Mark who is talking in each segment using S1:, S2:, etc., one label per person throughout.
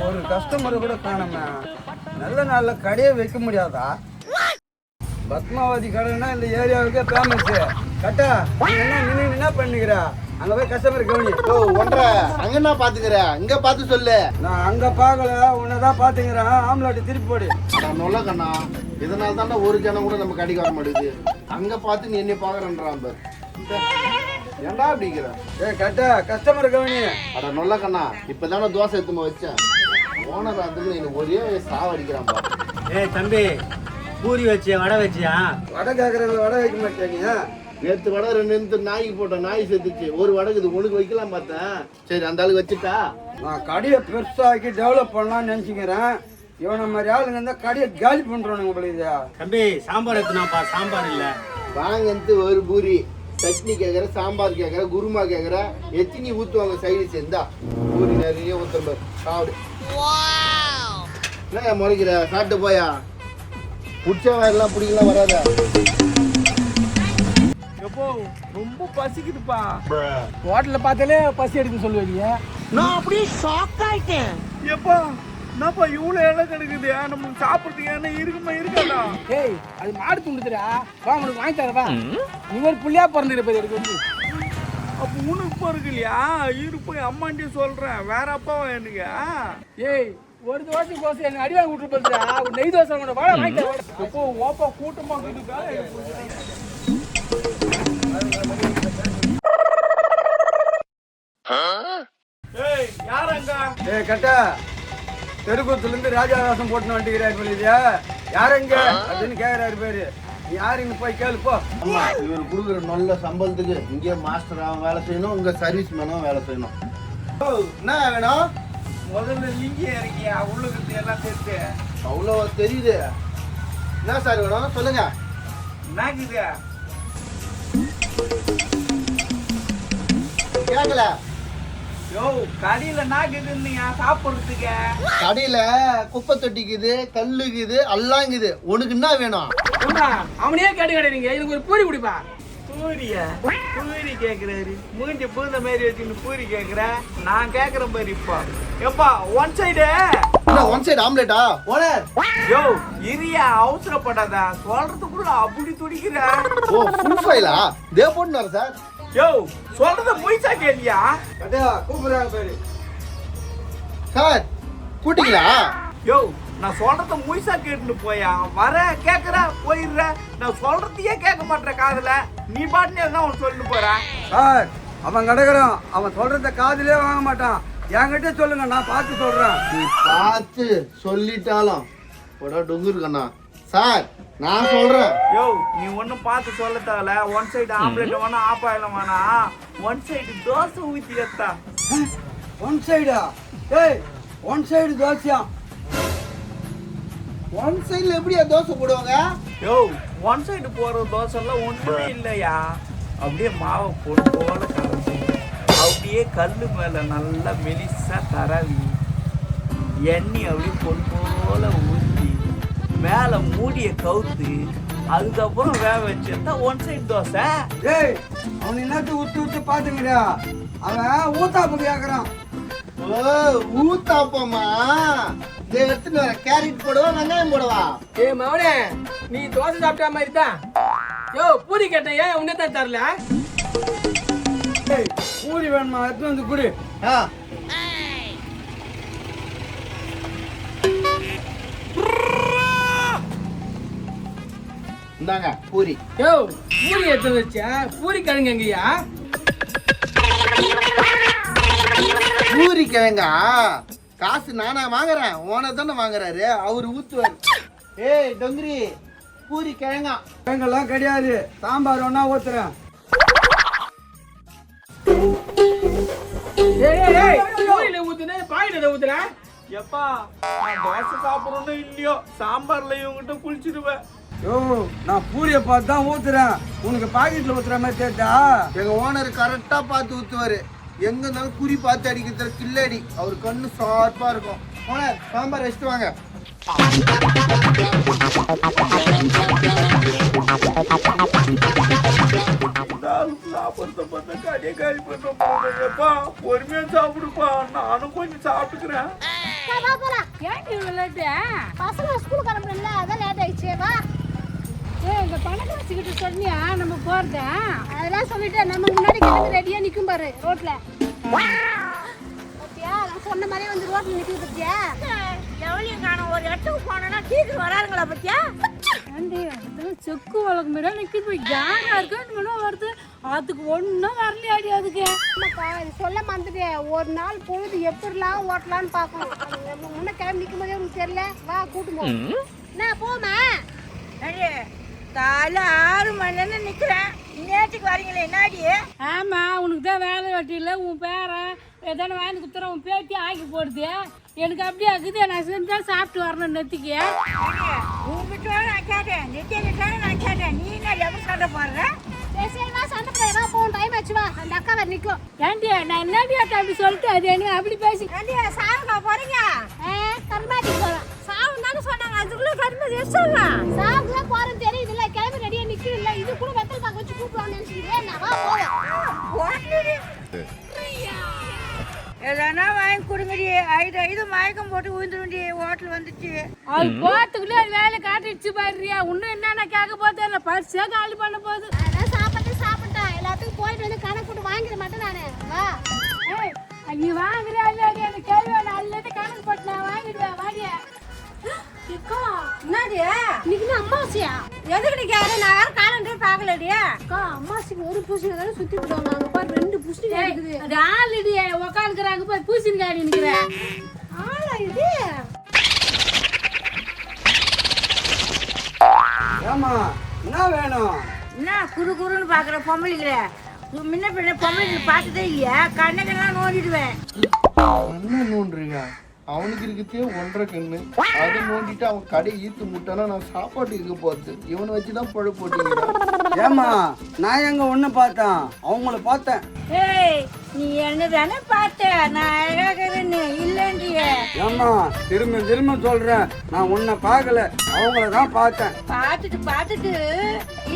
S1: ஒரு கஸ்டமர் கூட காணுமே. நல்ல நாள்ல கடையை வைக்க முடியாதா? பத்மாவதி கடைன்னா இந்த ஏரியாவுக்கே ஃபேமஸ். கட்டா என்ன பண்ணுகிற? அங்க போய் கஸ்டமர் கவனி.
S2: ஒன்றரை அங்க என்ன பாத்துக்கிற? இங்க பாத்து சொல்லு.
S1: நான் அங்க பாக்கல, உன்னதான் பாத்துக்கிறேன். ஆம்லாட்டு திருப்பி போடு.
S2: நொல்ல கண்ணா, இதனால தானே ஒரு ஜனம் கூட நம்ம கடைக்கு வர மாட்டேங்குது. அங்க பார்த்து நீ என்ன பாக்குறன்றான் பாரு. ஏன்டா அப்படிங்கிற?
S1: கட்டா கஸ்டமர் கவனி.
S2: அட நொல்ல கண்ணா, இப்பதானே தோசை எடுத்துமா வச்சேன். ஓனர் அதுக்கு நீ ஒரே சாவடிக்கிறான் பாரு.
S3: தம்பி, பூரி வச்சியா வடை வச்சியா?
S1: வடை கேக்குறவங்க வடை வைக்க மாட்டேங்க.
S2: நேற்று வடை ரெண்டு நாய்க்கு போட்டேன், நாய் செத்துச்சு. ஒரு வடை உனக்கு வைக்கலாம் பார்த்தேன். சரி அந்த ஆளுக்கு வச்சுட்டா. நான்
S1: கடையை பெருசாக்கி டெவலப் பண்ணலாம்னு நினைச்சுக்கிறேன். இவனை மாதிரி ஆளுங்க இருந்தா கடையை காலி பண்றோம் உங்களுக்கு.
S3: தம்பி, சாம்பார் எடுத்துனாப்பா. சாம்பார் இல்ல
S2: வாங்கன்ட்டு ஒரு பூரி சட்னி கேட்குற, சாம்பார் கேட்குற, குருமா கேட்குற, எத்தினி ஊற்றுவாங்க சைடு சேர்ந்தா. பூரி நிறைய ஊற்றுற சாப்பிடு. என்ன முறைக்கிற? சாப்பிட்டு போயா. பிடிச்ச வேலைலாம் பிடிக்கலாம் வராத.
S1: எப்போ ரொம்ப பசிக்குதுப்பா. ஹோட்டல்ல பார்த்தாலே பசி எடுக்க சொல்லுவீங்க.
S3: நான் அப்படியே ஷாக் ஆயிட்டேன்.
S1: எப்பா என்னப்பா இவ்வளவு இடம் கிடக்குது? நம்ம சாப்பிடுறதுக்கு என்ன இருக்குமா இருக்காதா? ஏய், அது மாடு துண்டுதுடா. வா உனக்கு வாங்கி தரவா. நீ ஒரு புள்ளியா பிறந்துட போய் எடுக்க வந்து. அப்ப உனக்கு இருக்கு இல்லையா? இரு போய் அம்மாண்டி சொல்றேன். வேற அப்பாவா எனக்கு? ஏய், ஒரு தோசை கோசை எனக்கு அடி வாங்கி விட்டு போதுடா. ஒரு நெய் தோசை கூட வாழ வாங்கி தர. எப்போ ஓப்பா கூட்டமா இருக்குதுக்கா. ஏய், யாரங்க? ஏய் கட்டா, தெருக்கூத்துல இருந்து ராஜாவாசம் போட்டு வந்துக்கிறாரு போலியா? யாருங்க அப்படின்னு கேக்குறாரு பேரு. யாருன்னு போய் கேளு போ.
S2: ஆமா, இவர் கொடுக்குற நல்ல சம்பளத்துக்கு இங்கே மாஸ்டராகவும் வேலை செய்யணும், இங்க சர்வீஸ் மேனும் வேலை செய்யணும். என்ன வேணும்?
S1: முதல்ல லிங்கி இறங்கியா உள்ளுக்கு எல்லாம் சேர்த்து.
S2: அவ்வளோ தெரியுது. என்ன சார் வேணும் சொல்லுங்க.
S1: என்னக்குது?
S2: கேட்கல.
S1: யோ, கடையில நாக்குதுன்னு சாப்பிடுறதுக்கு.
S2: கடையில குப்பை தொட்டிக்குது, கல்லுக்குது, எல்லாங்குது. உனக்கு என்ன வேணும்?
S1: அவனையே கேட்டு கிடையாதுங்க. எனக்கு ஒரு பூரி குடிப்பா. பூரியா? பூரி கேக்குறாரு. மூஞ்சி பூந்த மாதிரி வச்சுன்னு பூரி கேக்குற. நான் கேக்குறேன் பாரு. இப்போ எப்பா ஒன் சைடு.
S2: ஒன் சைடு ஆம்லெட்டா? ஓனர்.
S1: யோ, இரியா, அவசரப்படாதா. சொல்றதுக்குள்ள அப்படி துடிக்கிற.
S2: ஓ, ஃபுல் ஃபைலா? தே போட்டு வர சார்.
S1: யோ, சொல்றத முயற்சா கேட்டியா? அடா கூப்பிடுறாங்க பாரு.
S2: சார் கூட்டிங்களா?
S1: யோ, நான் சொல்றத முயற்சா கேட்டுன்னு போயா. வர கேக்குற போயிடுற. நான் சொல்றதையே கேட்க மாட்டேன் காதுல. நீ பாட்டுனே தான் அவன் சொல்லிட்டு போற. சார், அவன் கிடக்குறான். அவன் சொல்றத காதுலயே வாங்க மாட்டான். என்கிட்ட சொல்லுங்க, நான் பார்த்து சொல்றேன்.
S2: நீ பார்த்து சொல்லிட்டாலும் டொங்குரு கண்ணா. சார் நான் சொல்றேன்.
S1: யோ, நீ ஒன்னும் பார்த்து சொல்ல தேவையில்ல. ஒன் சைடு ஆம்லெட் வேணா, ஆஃப் ஆயிலும் வேணா. ஒன் சைடு தோசை ஊத்தி எடுத்தா. ஒன் சைடா? ஏய், ஒன் சைடு தோசையா?
S2: ஒன் சைடுல எப்படியா தோசை போடுவாங்க?
S1: யோ, ஒன் சைடு போற தோசை எல்லாம் ஒண்ணுமே இல்லையா. அப்படியே மாவை போட்டு போல கலந்து, அப்படியே கல்லு மேல நல்லா மெலிசா தரவி, எண்ணெய் அப்படியே பொண்ணு போல ஊற்றி மேல மூடிய கவுத்து, அதுக்கப்புறம் வேக வச்சுட்டா ஒன் சைடு தோசை. ஏய், அவன் என்னத்து ஊத்து ஊத்து பாத்துங்கடா. அவன் ஊத்தாப்பு கேக்குறான்.
S2: ஓ, ஊத்தாப்பமா? எடுத்துன்னு வர. கேரட் போடுவா, வெங்காயம் போடுவா.
S4: ஏ மவனே, நீ தோசை சாப்பிட்ட மாதிரி தான். யோ, பூரி கேட்டேன், ஏன் உன்னே தான் தரல?
S1: பூரி வேணுமா? எடுத்து வந்து குடி.
S2: இந்தாங்க பூரி.
S4: யோ, பூரி எடுத்து வச்சா பூரி கிழங்கு எங்கயா?
S2: பூரி கிழங்கா? காசு நானா வாங்குறேன், ஓனர் தானே வாங்குறாரு. அவரு ஊத்துவாரு. ஏய் டொங்கிரி, பூரி கிழங்கா?
S1: கிழங்கெல்லாம் கிடையாது. சாம்பார் ஒன்னா ஊத்துறேன்.
S4: பூரியில ஊத்துன பாயில ஊத்துற.
S1: எப்பா, நான் தோசை சாப்பிடணும் இல்லையோ, சாம்பார்ல இவங்கிட்ட குளிச்சிடுவேன். யோ, நான் பூரிய பார்த்து தான் ஊத்துறேன். உனக்கு பாக்கெட்ல ஊத்துற மாதிரி கேட்டா?
S2: எங்க ஓனர் கரெக்டா பார்த்து ஊத்துவாரு. எங்க இருந்தாலும் குறி பார்த்து அடிக்கிற கில்லடி. அவர் கண்ணு ஷார்ப்பா இருக்கும். ஓனர் சாம்பார் வச்சுட்டு வாங்க.
S1: சாப்பிட்றத பார்த்தா கடையை காலி பண்ண போதுப்பா. பொறுமையா சாப்பிடுப்பா, நானும் கொஞ்சம் சாப்பிட்டுக்கிறேன்.
S5: ஏன்டி இவ்வளோ லேட்டு? பசங்க ஸ்கூல் கிளம்புறல, அதான் லேட் ஆயிடுச்சு. வா. இந்த பணத்தை வச்சுக்கிட்டு சொன்னியா நம்ம போறத? அதெல்லாம் சொல்லிட்டு நம்ம முன்னாடி கிளம்பி ரெடியா நிக்கும் பாரு ரோட்ல. பாத்தியா, நான் சொன்ன மாதிரியே வந்து ரோட்ல நிக்குது பாத்தியா? எவ்வளவு காணும், ஒரு இடத்துக்கு போனோம்னா சீக்கிரம் வராதுங்களா பாத்தியா? ஏண்டி செக்கு வழக்கு மேடம் நிக்குது, யாரா இருக்கா வருது, அதுக்கு ஒன்றும் வரலையாடி. அதுக்கு சொல்ல மறந்துட்டேன், ஒரு நாள் பொழுது எப்படிலாம் ஓட்டலான்னு பார்க்கணும். முன்ன கிளம்பி நிற்கும் போதே உனக்கு தெரியல. வா கூட்டு போ. என்ன போமா? காலை 6 மணிலேருந்து நிற்கிறேன், நேற்றுக்கு வரீங்களே என்னாடி? ஆமாம், உனக்கு தான் வேலை வெட்டி இல்லை, உன் பேரன் எதான வாங்கி கொடுத்துற, உன் பேத்தி ஆக்கி போடுது. எனக்கு அப்படியே ஆகுது, நான் செஞ்சா சாப்பிட்டு வரணும் நெத்திக்கு. உங்ககிட்ட நான் கேட்டேன், நெத்திக்கிட்ட நான் கேட்டேன், நீ என்ன எப்படி சண்டை போடுற? சரிவா, சண்டை போடுறா, போகும் டைம் ஆச்சு. வா, அந்த அக்கா வர நிற்கும். ஏண்டி நான் என்னடி அப்படி சொல்லிட்டு அது என்ன அப்படி பேசி? ஏண்டி சாவுக்கா போறீங்க? கருமாட்டி போகிறேன். சாவு தானே சொன்னாங்க, அதுக்குள்ள கருமாதி சொல்லலாம். சாவுக்கு தான் போறேன்னு தெரியுது இல்லை, கிளம்பி ரெடியாக நிற்கிறது இல்லை. இது கூட வெத்தல் பாக்க வச்சு கூப்பிடுவான்னு நினைச்சிக்கிறேன். நான் வா போவேன். எதனா வாங்கி கொடுங்கடி, 5 மயக்கம் போட்டு விழுந்துருண்டி, ஹோட்டல் வந்துச்சு. அது போறதுக்குள்ளே அது வேலை காட்டிடுச்சு பாருறியா. இன்னும் என்னென்ன கேட்க போதே இல்லை, பரிசா காலி பண்ண போகுது. அதான் சாப்பிட்டா எல்லாத்துக்கும் போயிட்டு வந்து கணக்கு போட்டு வாங்கிட மாட்டேன் நானு. வா. நீ வாங்குறியா இல்லை, எனக்கு கேள்வி அல்லது கணக்கு போட்டு நான் வாங்கிடுவேன். வாடியா என்னடி இன்னைக்கு அம்மாசியா? எதுக்கு கேட்க? நான் வேற காலண்டே பார்க்கலடி. அக்கா அம்மாசிக்கு ஒரு பூசணி தானே சுத்தி விடுவாங்க. அங்க பாரு 2 பூசணி இருக்குது. அது ஆல்ரெடி உக்காந்துக்கிறாங்க பாரு, பூசணி காடி நிக்கிறேன். ஆளா இது?
S3: ஏமா என்ன வேணும்?
S5: என்ன குறு குறுன்னு பாக்குற பொம்பளைங்கிற? முன்ன பின்ன பொம்பளைங்களை பார்த்ததே இல்லையா? கண்ணெல்லாம் நோண்டிடுவேன்.
S2: என்ன நோண்டுறீங்க? அவனுக்கு இருக்குதே 1.5 கண்ணு, அதை நோண்டிட்டு அவன் கடை ஈத்து முட்டானா நான் சாப்பாட்டு இருக்க போறது. இவனை வச்சுதான் பழு போட்டீங்க.
S3: ஏமா நான் எங்க ஒண்ணு பார்த்தேன், அவங்கள பார்த்தேன்.
S5: ஏய், நீ என்ன தானே பார்த்த? நான் அழகாகிறேன்னு இல்லைன்றிய.
S3: ஏமா திரும்ப திரும்ப சொல்றேன், நான் உன்னை பார்க்கல, அவங்கள தான் பார்த்தேன்.
S5: பார்த்துட்டு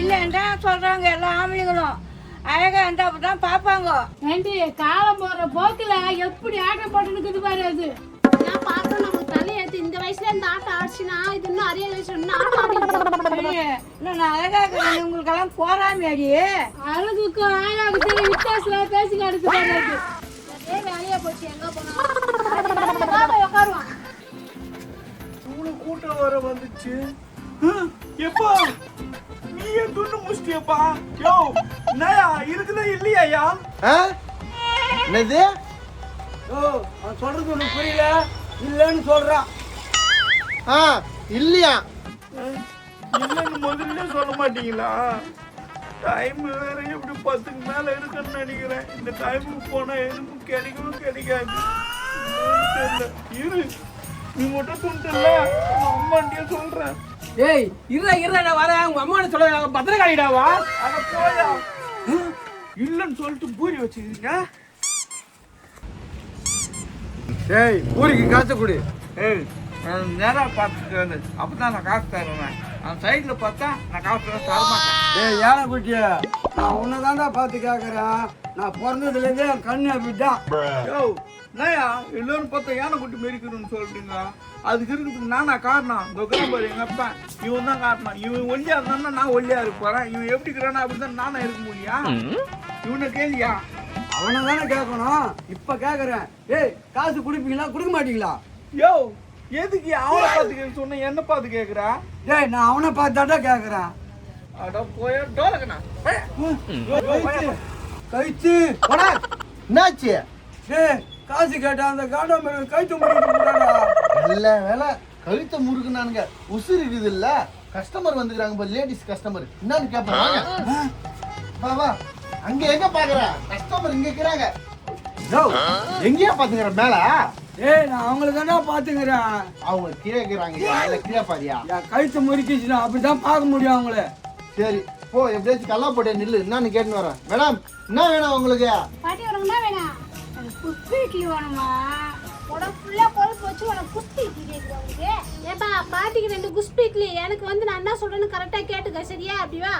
S5: இல்லைன்றா சொல்றாங்க எல்லா ஆம்பளைங்களும். அழகா இருந்தா அப்படிதான் பார்ப்பாங்க. ஏண்டி காலம் போற போக்குல எப்படி ஆட்டம் போட்டு நிக்குது பாரு. அது நான் பார்க்க நமக்கு தலையெடுத்து இந்த வயசுல இந்த ஆட்டம் ஆச்சுன்னா இது இன்னும் அரிய வயசுல நான் அழகா இருக்கிறேன். உங்களுக்கு எல்லாம் போறாமையாடி அழகுக்கும் அழகாக்கு வித்தியாசத்துல பேசி அடுத்து பாரு. அதே வேலையா போச்சு, எங்க போனா உட்காருவான்.
S1: இவ்வளவு கூட்டம் வர வந்துச்சு. எப்பா நீ ஏன் துண்ணு முடிச்சிட்டியப்பா? யோ என்னயா இருக்குதா இல்லையா?
S2: என்னது?
S3: ஓ அவன் சொல்றது உனக்கு புரியல, இல்லைன்னு சொல்றான்.
S2: இல்லையா?
S1: இல்லைன்னு முதல்ல சொல்ல மாட்டீங்களா? டைம் வேற எப்படி 10க்கு மேல இருக்குன்னு நினைக்கிறேன். இந்த டைமுக்கு போனா எதுவும் கிடைக்கவும் கிடைக்காது. இரு, நீ மட்டும் துண்டுல அம்மாண்டியே சொல்றேன்.
S4: ஏய் இருடா நான் வரேன். உங்க அம்மான்னு சொல்ல பத்திரக்காளிடாவா?
S1: அட போயா, இல்லைன்னு சொல்லிட்டு பூரி வச்சுக்கிறீங்க.
S3: ஏய் பூரிக்கு காசு கொடு.
S1: ஏய் நேராக பார்த்துட்டு அப்பதான் நான் காசு தருவேன். அந்த சைடில் பார்த்தா நான் காசு தரமாட்டேன்.
S3: ஏய் யானை குட்டிய, நான் உன்னை தாண்டா பார்த்து கேட்குறேன். நான் பிறந்ததுலேருந்தே என் கண்ணு அப்படிதான்.
S1: யோ என்னயா எல்லாரும் பார்த்தா யானை குட்டி மெரிக்கணும்னு சொல்றீங்க? அதுக்கு இருக்கிறதுக்கு நானா காரணம்? பாரு எங்க அப்பா, இவன் தான் காரணம். இவன் ஒல்லியா இருந்தா நான் ஒல்லியா இருக்க போறேன். இவன் எப்படி இருக்கிறானா அப்படிதான் நானா இருக்க முடியா? இவனை கேளியா?
S3: அவனை தானே கேட்கணும், இப்ப கேட்குறேன். ஏய் காசு கொடுப்பீங்களா கொடுக்க மாட்டீங்களா?
S1: யோ எதுக்கு அவனை பார்த்து கேட்க சொன்ன, என்ன பார்த்து கேட்குறா?
S3: ஏய் நான் அவனை பார்த்தாட்டா கேட்குறேன்.
S1: அட போய டோலக்கண்ணா
S3: கழிச்சு
S2: என்னாச்சு?
S3: ஏய் காசு கேட்டா அந்த காண்டாம கழிச்சு முடிச்சுடா.
S2: நல்ல வேலை கழுத்தை முறுக்குனானுங்க. உசுறு இருக்குது இல்ல, கஸ்டமர் வந்துக்கிறாங்க, லேடிஸ் கஸ்டமர். என்னன்னு கேட்பாங்க. வா வா, அங்க எங்க பாக்குற? கஸ்டமர் இங்க இருக்கிறாங்க. எங்கேயா பாத்துக்கிற? மேல?
S3: ஏய் நான் அவங்கள தானே பாத்துக்கிறேன்.
S2: அவங்க கீழே இருக்கிறாங்க. கீழே பாரியா?
S3: என் கழுத்து முறுக்கிச்சுன்னா அப்படிதான் பார்க்க முடியும் அவங்கள.
S2: சரி போ, எப்படியாச்சும் கல்லா போட்டே நில்லு. என்னன்னு கேட்டுன்னு வரேன். மேடம் என்ன வேணும் உங்களுக்கு?
S5: பாட்டி வரணும்னா வேணாம், குப்பி இட்லி வேணுமா? உடம்பு ஃபுல்லா கொழுப்பு வச்சு உனக்கு குஸ்தி இட்லி கேக்குது உங்களுக்கு. ஏப்பா பாட்டிக்கு 2 குஸ்பி இட்லி, எனக்கு வந்து நான் என்ன சொல்றேன்னு கரெக்டா கேட்டுக்க சரியா? அப்படி வா.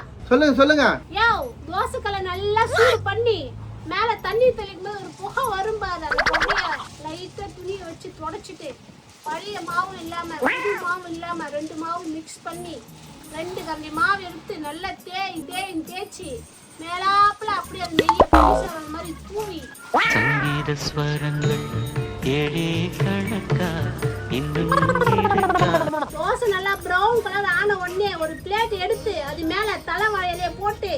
S2: சொல்லுங்க
S5: யோ தோசைக்கல்லை நல்லா சூடு பண்ணி மேல தண்ணி தெளிக்கும் போது ஒரு புகை வரும் பாரு, அந்த புகைய லைட்டா துணியை வச்சு தொடச்சிட்டு பழைய மாவு இல்லாம புது மாவு இல்லாம 2 மாவு மிக்ஸ் பண்ணி 2 கரண்டி மாவு எடுத்து நல்லா தேய்ச்சி மேலாப்புல அப்படியே அந்த நெய்யை பூசுற மாதிரி தூவி
S6: சங்கீத ஸ்வரங்கள் ஏழே கணக்கா இன்னும் இருக்கா.
S5: தோசை நல்லா ப்ரௌன் கலர் ஆன உடனே ஒரு பிளேட் எடுத்து அது மேல தலைவாழையிலே போட்டு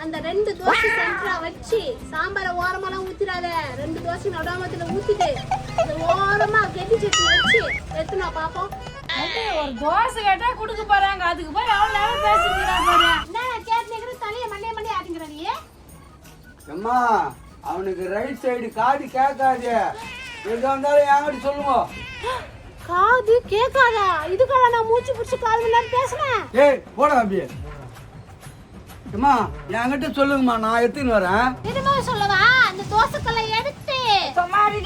S5: அந்த 2 தோசை சென்டரா வச்சு சாம்பாரை ஓரமெல்லாம் ஊத்திடாத, 2 தோசை நடுவாமத்துல ஊத்திட்டு அந்த ஓரமா கெட்டி சட்னி வச்சு எடுத்துனா பாப்போம். ஒரு தோசை கேட்டா குடுக்க போறாங்க, அதுக்கு போய் அவ்வளவு நேரம் பேசிக்கிறா பாரு. என்ன கேட்னீங்க தலைய மண்டைய ஆட்டிங்கற நீ?
S3: அம்மா அவனுக்கு ரைட் சைடு காது கேட்காது, எது வந்தாலும் என்கிட்ட சொல்லுங்க.
S5: காது கேட்காதா? இதுக்காக நான் மூச்சு பிடிச்சி 1/4 மணி நேரம் பேசுனேன்.
S3: ஏய் போடா அப்படியே. அம்மா என்கிட்ட சொல்லுங்கம்மா, நான் எடுத்துன்னு வரேன்.
S5: என்னமா சொல்லவா? அந்த தோசைக்கல்லை எடுத்து
S7: சும்மாடி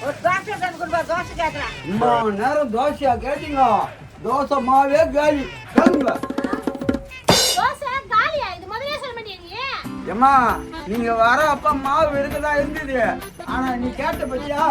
S7: ஒரு தோசை தந்து கொடுப்பா, தோசை கேட்கலாம்.
S3: அம்மா நேரம் தோசையா கேட்டீங்க, தோசை மாவே காலி கிளம்புங்க.
S5: தோசை காலியா? இது முதலே சொல்ல மாட்டீங்க.
S3: அம்மா நீங்க வர அப்ப மாவு இருக்குதான் இருந்தது, ஆனா நீ கேட்ட பத்தியா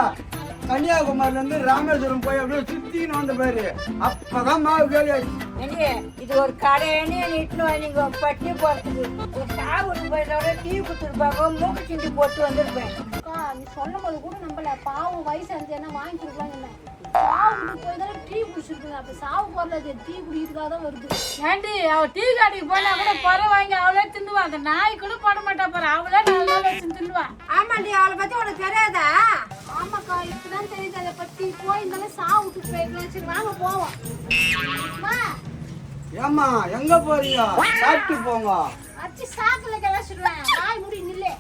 S3: கன்னியாகுமரில இருந்து ராமேஸ்வரம் போய் அப்படியே சுத்தின்னு வந்த பாரு, அப்பதான் மாவு காலி ஆயிடுச்சு.
S7: ஏண்டி, இது ஒரு கடையணி இட்டுன்னு நீங்க பட்டி போறதுக்கு ஒரு சாவுக்கு போயிட்டோட டீ குத்துருப்பாங்க, மூக்கு சிண்டி போட்டு வந்திருப்பேன்.
S5: அக்கா நீ சொல்லும் போது கூட நம்பல, பாவம் வயசு இருந்தேன்னா வாங்கி கொடுக்கலாம் என்ன? சாவுக்கு போய் தானே டீ குடிச்சிருக்குங்க, அப்ப சாவு போறது டீ குடிக்கிறதுக்காக தான் வருது. ஏண்டி அவ டீ கடைக்கு போனா கூட பறை வாங்கி அவளே தின்னுவா, அந்த நாய் கூட போட மாட்டா பாரு, அவளே 4 நாள் வச்சு தின்னுவா.
S7: ஆமாண்டி, அவளை பத்தி உனக்கு தெரியாதா?
S5: ஆமாக்கா இப்பதான் தெரியுது அதை பத்தி. போயிருந்தாலும் சாவு விட்டு போயிருக்கலாம். சரி வாங்க போவோம். அம்மா,
S3: ஏம்மா எங்க போறீங்க? சாப்பிட்டு போங்க.
S5: அச்சி சாக்குல கிளச்சிடுவேன், நாய் முடி நில்லே.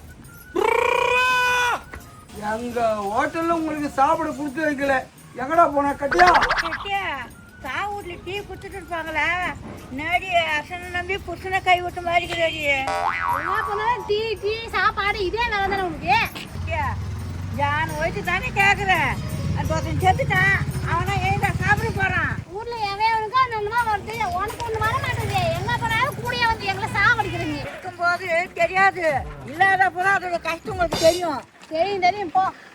S3: எங்க ஹோட்டல்ல உங்களுக்கு சாப்பிட கொடுத்து வைக்கல, எங்கடா போன கட்டியா?
S7: கேட்டியா, சாவு வீட்டுல டீ குடுத்துட்டு இருப்பாங்களா? நேடி அசனை நம்பி புருஷனை கை விட்டு மாறிக்கிறாடி.
S5: என்ன பண்ணாலும் டீ டீ சாப்பாடு இதே வேலை தானே உனக்கு?
S7: ஜான் வயசு தானே கேட்குறேன். அந்த ஒருத்தன் செத்துட்டான், அவனா ஏதா சாப்பிட போறான்.
S5: ஊர்ல எவனுக்கா நல்லமா வருது, உனக்கு ஒண்ணு வர மாட்டேது. எங்க போனாலும் கூடிய வந்து எங்களை சாவடிக்கிறீங்க.
S7: இருக்கும்போது தெரியாது, இல்லாதப்பதான் அதோட கஷ்டம் உங்களுக்கு தெரியும்.
S5: தெரியும் தெரியும் போ.